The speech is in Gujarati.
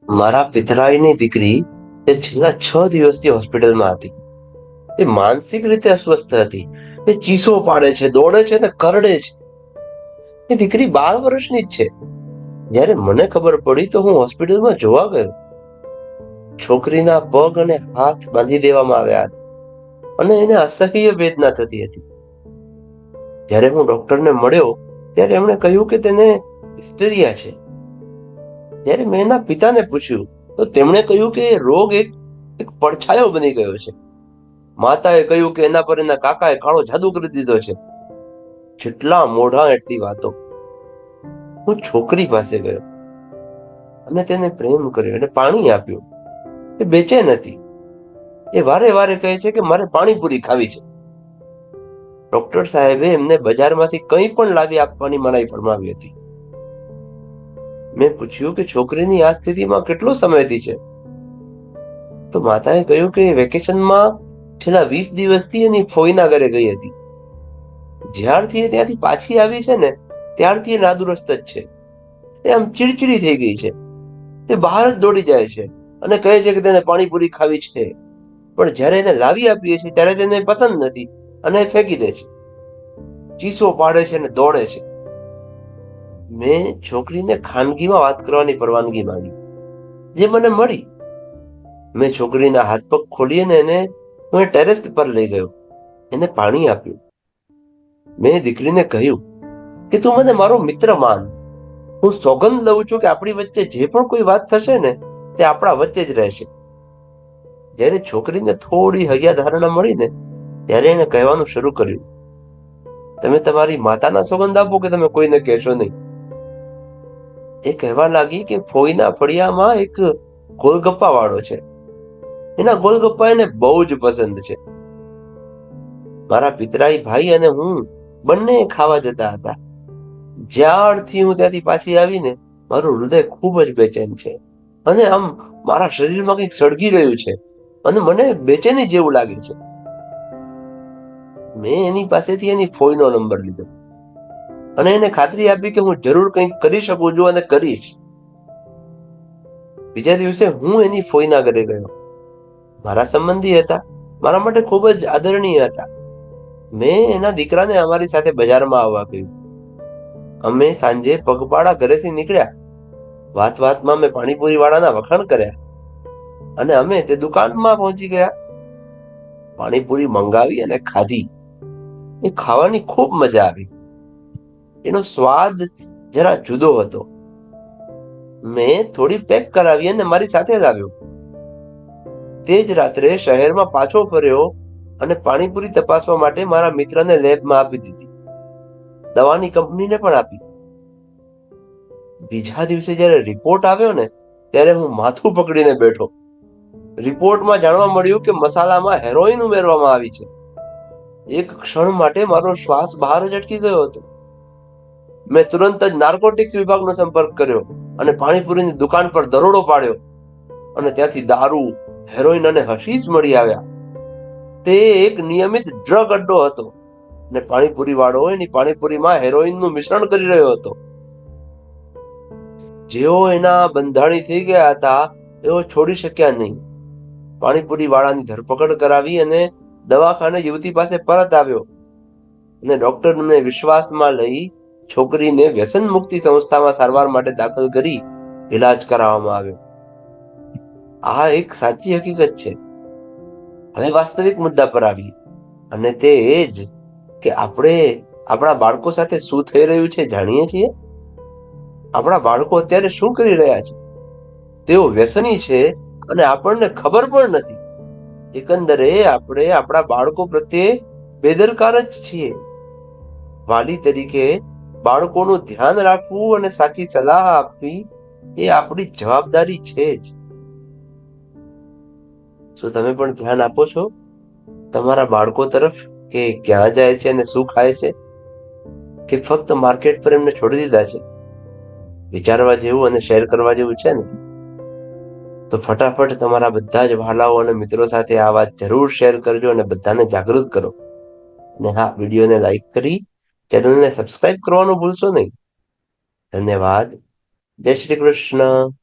મારા પિતરાઈની દીકરી એ છેલ્લા 6 દિવસથી હોસ્પિટલમાં હતી. એ માનસિક રીતે અસ્વસ્થ હતી. એ ચીસો પાડે છે, દોડે છે ને કરડે છે. એ દીકરી 12 વર્ષની જ છે. જ્યારે મને ખબર પડી તો હું હોસ્પિટલમાં જોવા ગયો. છોકરીના પગ અને હાથ બાંધી દેવામાં આવ્યા હતા અને એને અસહ્ય વેદના થતી હતી. જ્યારે હું ડોક્ટરને મળ્યો ત્યારે એમણે કહ્યું કે તેને હિસ્ટેરિયા છે. જ્યારે મેં એના પિતાને પૂછ્યું તો તેમણે કહ્યું કે એ રોગ એક પડછાયો બની ગયો છે. માતાએ કહ્યું કે એના પર એના કાકાએ કાળો જાદુ કરી દીધો છે. જેટલા મોઢા એટલી વાતો. હું છોકરી પાસે ગયો અને તેને પ્રેમ કર્યો અને પાણી આપ્યું. એ બેચેન હતી. એ વારે વારે કહે છે કે મારે પાણીપુરી ખાવી છે. ડોક્ટર સાહેબે એમને બજારમાંથી કંઈ પણ લાવી આપવાની મનાઈ ફરમાવી હતી. મેં પૂછ્યું કે છોકરીની આ સ્થિતિમાં કેટલો સમયથી છે? તો માતાએ કહ્યું કે વેકેશનમાં છેલ્લા 20 દિવસથી એની ફોઈના ઘરે ગઈ હતી. જ્યારથી એ ત્યાંથી પાછી આવી છે ને ત્યારથી એ નાદુરસ્ત જ છે. એ આમ ચીડચીડી થઈ ગઈ છે. તે બહાર જ દોડી જાય છે અને કહે છે કે તેને પાણીપુરી ખાવી છે. પણ જ્યારે એને લાવી આપીએ છીએ ત્યારે તેને પસંદ નથી અને ફેંકી દે છે. ચીસો પાડે છે અને દોડે છે. મેં છોકરીને ખાનગીમાં વાત કરવાની પરવાનગી માંગી, જે મને મળી. મેં છોકરીના હાથ પગ ખોલીને હું ટેરેસ પર લઈ ગયો. એને પાણી આપ્યું. મેં દીકરીને કહ્યું કે તું મને મારો મિત્ર માન. હું સોગંદ લઉં છું કે આપણી વચ્ચે જે પણ કોઈ વાત થશે ને તે આપણા વચ્ચે જ રહેશે. જ્યારે છોકરીને થોડી હૈયાધારણા મળી ને ત્યારે એને કહેવાનું શરૂ કર્યું, તમે તમારી માતાના સોગંદ આપો કે તમે કોઈને કહેશો નહીં. એ કહેવા લાગી કે ફોઈના ફળિયામાં એક ગોલગપ્પા વાળો છે. એના ગોલગપ્પા એને બહુ જ પસંદ છે. મારા પિતરાઈ ભાઈ અને હું બંને ખાવા જતા હતા. જ્યારથી હું ત્યાંથી પાછી આવીને મારું હૃદય ખૂબ જ બેચેન છે અને આમ મારા શરીરમાં કંઈક સળગી રહ્યું છે અને મને બેચેની જેવું લાગે છે. મેં એની પાસેથી એની ફોઈનો નંબર લીધો અને એને ખાતરી આપી કે હું જરૂર કંઈક કરી શકું છું અને કરીશ. બીજા દિવસે હું એની ફોઈના ઘરે ગયો. મારા સંબંધી હતા, મારા માટે ખૂબ જ આદરણીય હતા. મેં એના દીકરાને અમારી સાથે બજારમાં આવવા કહ્યું. અમે સાંજે પગપાળા ઘરેથી નીકળ્યા. વાત વાતમાં મેં પાણીપુરી વાળાના વખાણ કર્યા અને અમે તે દુકાનમાં પહોંચી ગયા. પાણીપુરી મંગાવી અને ખાધી. એ ખાવાની ખૂબ મજા આવી. એનો સ્વાદ જરા જુદો હતો. મેં થોડી પેક કરાવી અને મારી સાથે લાવ્યો. તે જ રાત્રે શહેરમાં પાછો ફર્યો અને પાણીપુરી તપાસવા માટે મારા મિત્રને લેબમાં આપી દીધી. દવાની કંપનીને પણ આપી. બીજા દિવસે જ્યારે રિપોર્ટ આવ્યો ને ત્યારે હું માથું પકડીને બેઠો. રિપોર્ટમાં જાણવા મળ્યું કે મસાલામાં હેરોઈન ઉમેરવામાં આવી છે. એક ક્ષણ માટે મારો શ્વાસ બહાર જ અટકી ગયો હતો. મેં તુરંત જ નાર્કોટિક્સ વિભાગનો સંપર્ક કર્યો અને પાણીપુરીની દુકાન પર દરોડો પાડ્યો અને ત્યાંથી દારૂ, હેરોઈન અને હશીશ મળી આવ્યા. તે એક નિયમિત ડ્રગ અડ્ડો હતો અને પાણીપુરી વાળો એની પાણીપુરીમાં હેરોઈનનું મિશ્રણ કરી રહ્યો હતો. જેઓ એના બંધાણી થઈ ગયા હતા એઓ છોડી શક્યા નહીં. પાણીપુરી વાળાની ધરપકડ કરાવી અને દવાખાને યુવતી પાસે પરત આવ્યો અને ડોક્ટરને વિશ્વાસમાં લઈ છોકરીને વ્યસન મુક્તિ સંસ્થામાં સારવાર માટે દાખલ કરી ઇલાજ કરાવવામાં આવ્યો. આ એક સાચી હકીકત છે. હવે વાસ્તવિક મુદ્દા પર આવીએ અને તે એ જ કે આપણે આપણા બાળકો સાથે શું થઈ રહ્યું છે જાણીએ છીએ? આપણા બાળકો અત્યારે શું કરી રહ્યા છે? તેઓ વ્યસની છે અને આપણને ખબર પણ નથી. એકંદરે આપણે આપણા બાળકો પ્રત્યે બેદરકાર જ છીએ. વાલી તરીકે બાળકોનું ધ્યાન રાખવું અને સાચી સલાહ આપવી એ આપણી જવાબદારી છે જ. શું તમે પણ ધ્યાન આપો છો તમારા બાળકો તરફ કે ક્યાં જાય છે અને શું ખાય છે? કે ફક્ત માર્કેટ પર એમને છોડી દીધા છે? વિચારવા જેવું અને શેર કરવા જેવું છે ને? તો ફટાફટ તમારા બધા જ વાલાઓ અને મિત્રો સાથે આ વાત જરૂર શેર કરજો અને બધાને જાગૃત કરો. અને હા, વિડીયોને લાઈક કરી ચેનલને સબસ્ક્રાઇબ કરવાનું ભૂલશો નહીં. ધન્યવાદ. જય શ્રી કૃષ્ણ.